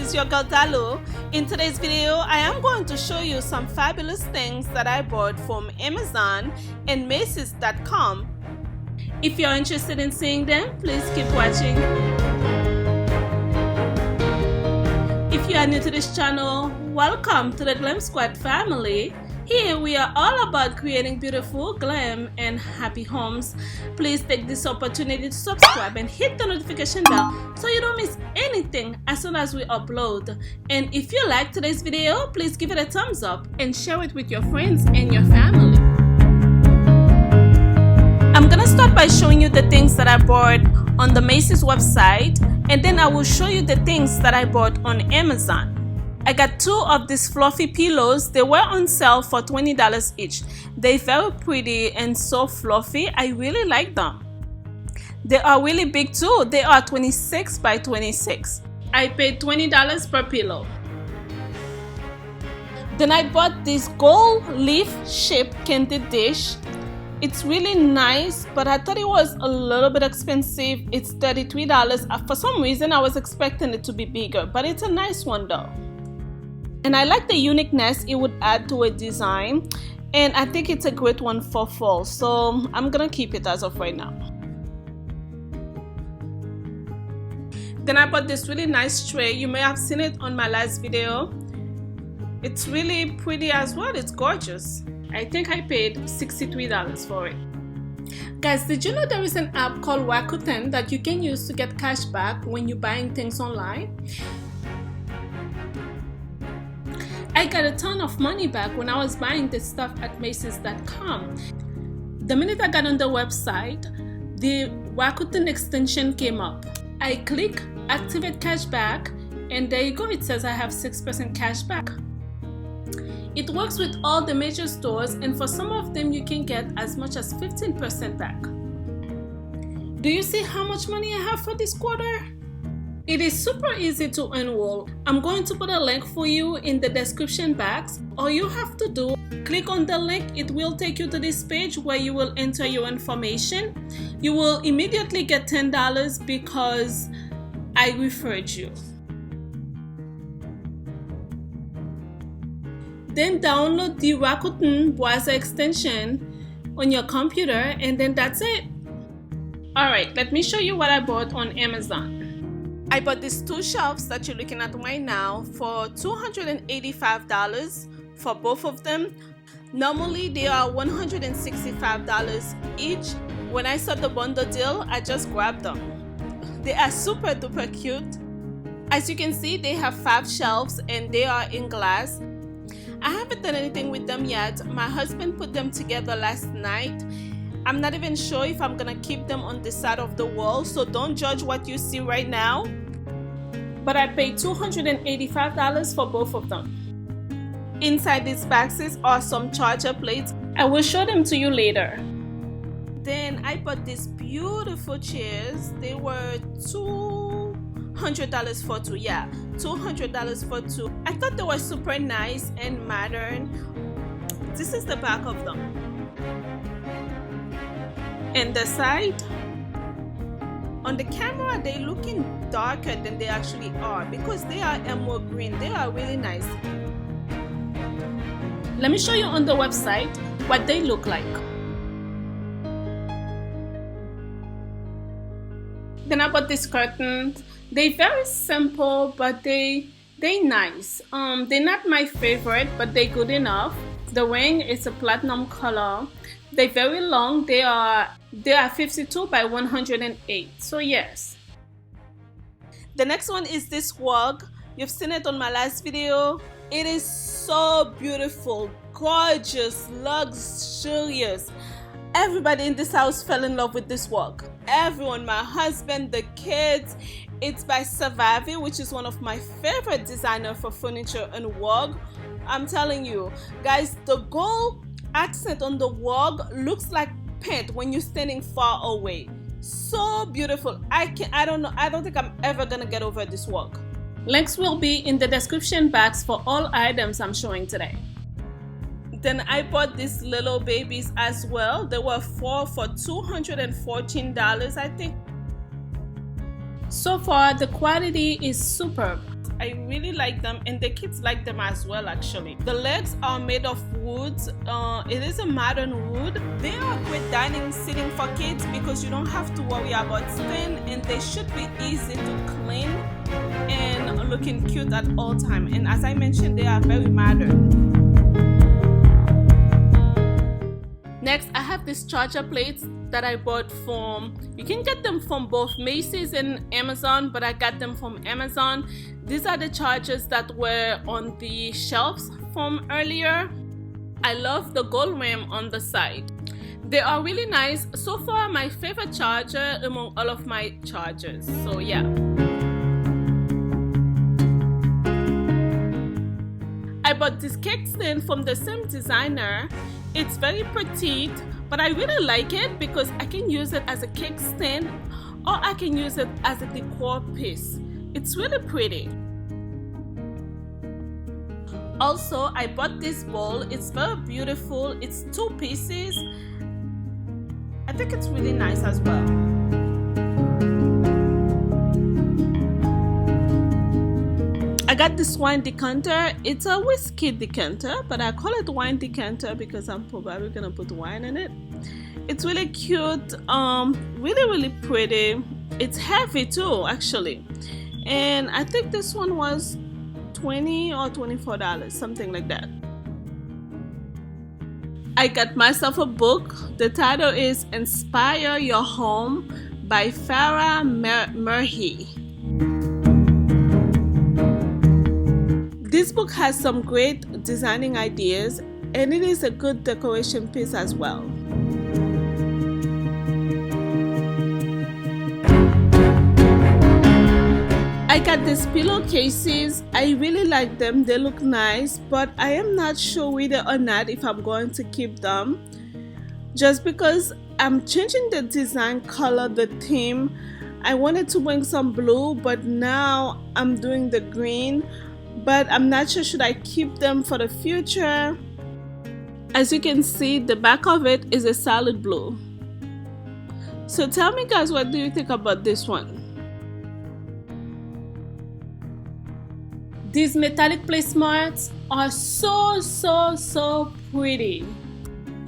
it's your girl Dalu. In today's video, I am going to show you some fabulous things that I bought from Amazon and Macys.com. If you're interested in seeing them, please keep watching. If you are new to this channel, welcome to the Glam Squad family. Here we are all about creating beautiful, glam, and happy homes. Please take this opportunity to subscribe and hit the notification bell so you don't miss anything as soon as we upload. And if you like today's video, please give it a thumbs up and share it with your friends and your family. I'm gonna start by showing you the things that I bought on the Macys website, and then I will show you the things that I bought on Amazon. I got two of these fluffy pillows. They were on sale for $20 each. They're very pretty and so fluffy. I really like them. They are really big too. They are 26 by 26. I paid $20 per pillow. Then I bought this gold leaf shaped candy dish. It's really nice, but I thought it was a little bit expensive. It's $33. For some reason I was expecting it to be bigger, but it's a nice one though. And I like the uniqueness it would add to a design, and I think it's a great one for fall, so I'm gonna keep it as of right now. Then I bought this really nice tray. You may have seen it on my last video. It's really pretty as well. It's gorgeous. I think I paid $63 for it. Guys, did you know there is an app called Rakuten that you can use to get cash back when you're buying things online? I got a ton of money back when I was buying this stuff at Macys.com. The minute I got on the website, the Rakuten extension came up. I click activate cashback, and there you go. It says I have 6% cashback. It works with all the major stores, and for some of them you can get as much as 15% back. Do you see how much money I have for this quarter? It is super easy to enroll. I'm going to put a link for you in the description box. All you have to do, click on the link. It will take you to this page where you will enter your information. You will immediately get $10 because I referred you. Then download the Rakuten browser extension on your computer, and then that's it. Alright, let me show you what I bought on Amazon. I bought these two shelves that you're looking at right now for $285 for both of them. Normally they are $165 each. When I saw the bundle deal, I just grabbed them. They are super duper cute. As you can see, they have 5 shelves and they are in glass. I haven't done anything with them yet. My husband put them together last night. I'm not even sure if I'm gonna keep them on this side of the wall, so don't judge what you see right now. But I paid $285 for both of them. Inside these boxes are some charger plates. I will show them to you later. Then I bought these beautiful chairs. They were $200 for two. Yeah, $200 for two. I thought they were super nice and modern. This is the back of them. And the side, on the camera they're looking darker than they actually are because they are emerald green. They are really nice. Let me show you on the website what they look like. Then I bought these curtains. They're very simple, but they're nice. They're not my favorite, but they're good enough. The ring is a platinum color. They're very long. They are 52 by 108. So yes. The next one is this rug. You've seen it on my last video. It is so beautiful, gorgeous, luxurious. Everybody in this house fell in love with this rug. Everyone, my husband, the kids. It's by Survivor, which is one of my favorite designers for furniture and rug. I'm telling you, guys, the gold accent on the rug looks like paint when you're standing far away. So beautiful. I don't think I'm ever gonna get over this rug. Links will be in the description box for all items I'm showing today. Then I bought these little babies as well. There were 4 for $214, I think. So far the quality is superb. I really like them, and the kids like them as well actually. The legs are made of wood. It is a modern wood. They are great dining seating for kids because you don't have to worry about stain, and they should be easy to clean and looking cute at all time. And as I mentioned, they are very modern. Next, I have these charger plates that I bought from, you can get them from both Macys and Amazon, but I got them from Amazon. These are the chargers that were on the shelves from earlier. I love the gold rim on the side. They are really nice. So far, my favorite charger among all of my chargers. So yeah. I bought this cake stand from the same designer. It's very petite, but I really like it because I can use it as a cake stand or I can use it as a decor piece. It's really pretty. Also, I bought this bowl. It's very beautiful. It's 2 pieces. I think it's really nice as well. I got this wine decanter. It's a whiskey decanter, but I call it wine decanter because I'm probably gonna put wine in it. It's really cute, really pretty. It's heavy too, actually. And I think this one was $20 or $24, something like that. I got myself a book. The title is Inspire Your Home by Farah Merhi. This book has some great designing ideas, and it is a good decoration piece as well. I got these pillowcases. I really like them. They look nice, but I am not sure whether or not if I'm going to keep them. Just because I'm changing the design color, the theme. I wanted to bring some blue, but now I'm doing the green. But I'm not sure should I keep them for the future. As you can see, the back of it is a solid blue. So tell me guys, what do you think about this one? These metallic placemats are so pretty.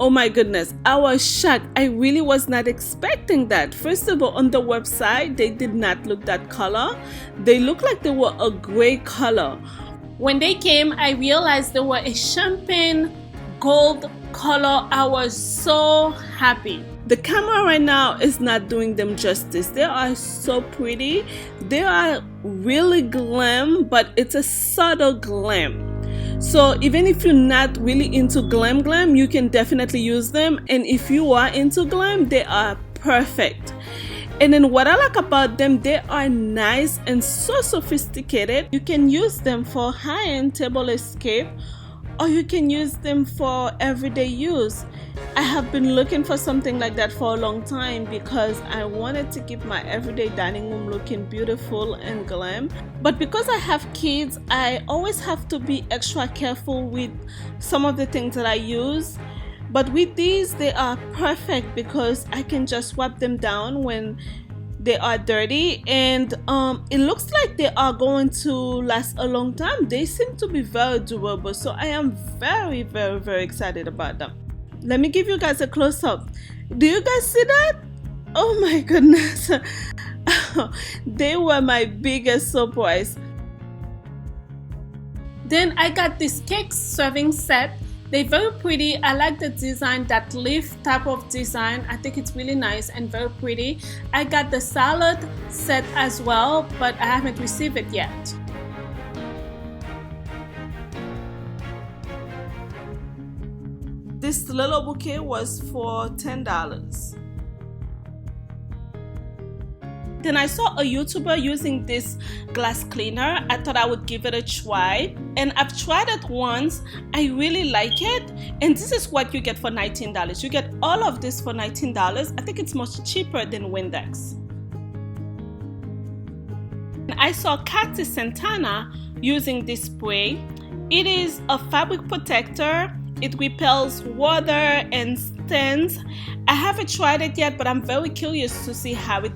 Oh my goodness, I was shocked. I really was not expecting that. First of all, on the website, they did not look that color. They look like they were a gray color. When they came, I realized they were a champagne gold color. I was so happy. The camera right now is not doing them justice. They are so pretty. They are really glam, but it's a subtle glam. So even if you're not really into glam, you can definitely use them. And if you are into glam, they are perfect. And then what I like about them, they are nice and so sophisticated. You can use them for high-end table escape, or you can use them for everyday use. I have been looking for something like that for a long time because I wanted to keep my everyday dining room looking beautiful and glam. But because I have kids, I always have to be extra careful with some of the things that I use. But with these, they are perfect because I can just wipe them down when they are dirty, and it looks like they are going to last a long time. They seem to be very durable, so I am very excited about them. Let me give you guys a close-up. Do you guys see that? Oh my goodness. They were my biggest surprise. Then I got this cake serving set. They're very pretty. I like the design, that leaf type of design. I think it's really nice and very pretty. I got the salad set as well, but I haven't received it yet. This little bouquet was for $10. Then I saw a YouTuber using this glass cleaner. I thought I would give it a try, and I've tried it once. I really like it, and this is what you get for $19. You get all of this for $19. I think it's much cheaper than Windex. I saw Katy Santana using this spray. It is a fabric protector, It repels water and stains. I haven't tried it yet, but I'm very curious to see how it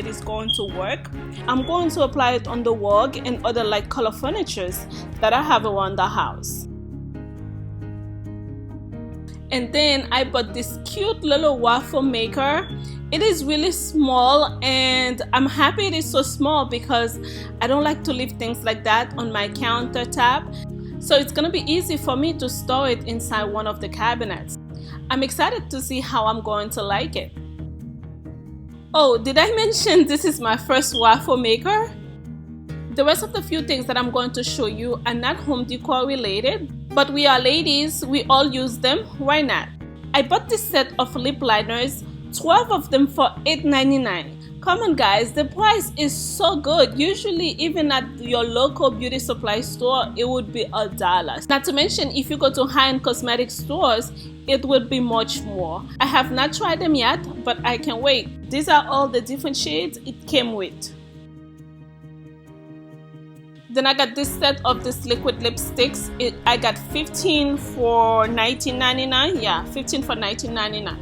is going to work. I'm going to apply it on the rug and other like color furnitures that I have around the house. And then I bought this cute little waffle maker. It is really small, and I'm happy it is so small because I don't like to leave things like that on my countertop. So it's gonna be easy for me to store it inside one of the cabinets. I'm excited to see how I'm going to like it. Oh, did I mention this is my first waffle maker? The rest of the few things that I'm going to show you are not home decor related, but we are ladies, we all use them, why not? I bought this set of lip liners, 12 of them for $8.99. Come on guys, the price is so good. Usually even at your local beauty supply store, it would be $1. Not to mention if you go to high-end cosmetic stores, it would be much more. I have not tried them yet, but I can wait. These are all the different shades it came with. Then I got this set of this liquid lipsticks. I got 15 for $19.99. Yeah, 15 for $19.99.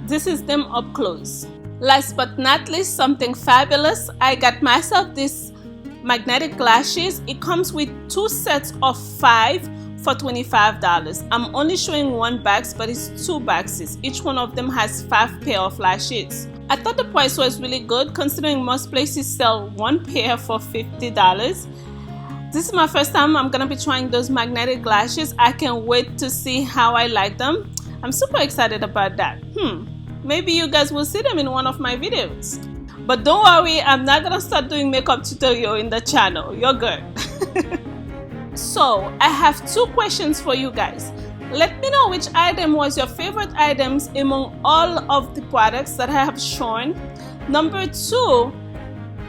This is them up close. Last but not least, something fabulous. I got myself this magnetic lashes. It comes with 2 sets of 5 for $25. I'm only showing 1 box, but it's 2 boxes. Each one of them has 5 pair of lashes. I thought the price was really good considering most places sell 1 pair for $50. This is my first time I'm gonna be trying those magnetic lashes. I can't wait to see how I like them. I'm super excited about that. Maybe you guys will see them in one of my videos. But don't worry, I'm not gonna start doing makeup tutorial in the channel. You're good. So I have 2 questions for you guys. Let me know which item was your favorite items among all of the products that I have shown. Number 2,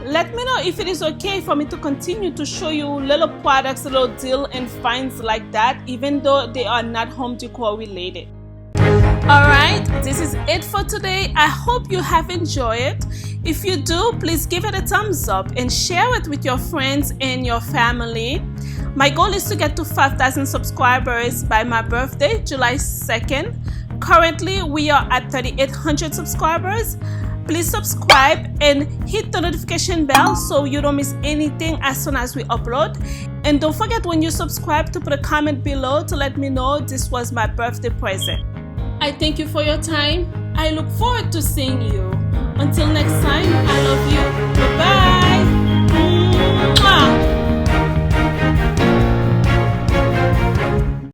let me know if it is okay for me to continue to show you little products, little deal and finds like that, even though they are not home decor related. Alright, this is it for today. I hope you have enjoyed. If you do, please give it a thumbs up and share it with your friends and your family. My goal is to get to 5,000 subscribers by my birthday, July 2nd. Currently, we are at 3,800 subscribers. Please subscribe and hit the notification bell so you don't miss anything as soon as we upload. And don't forget when you subscribe to put a comment below to let me know this was my birthday present. I thank you for your time. I look forward to seeing you. Until next time, I love you. Bye-bye.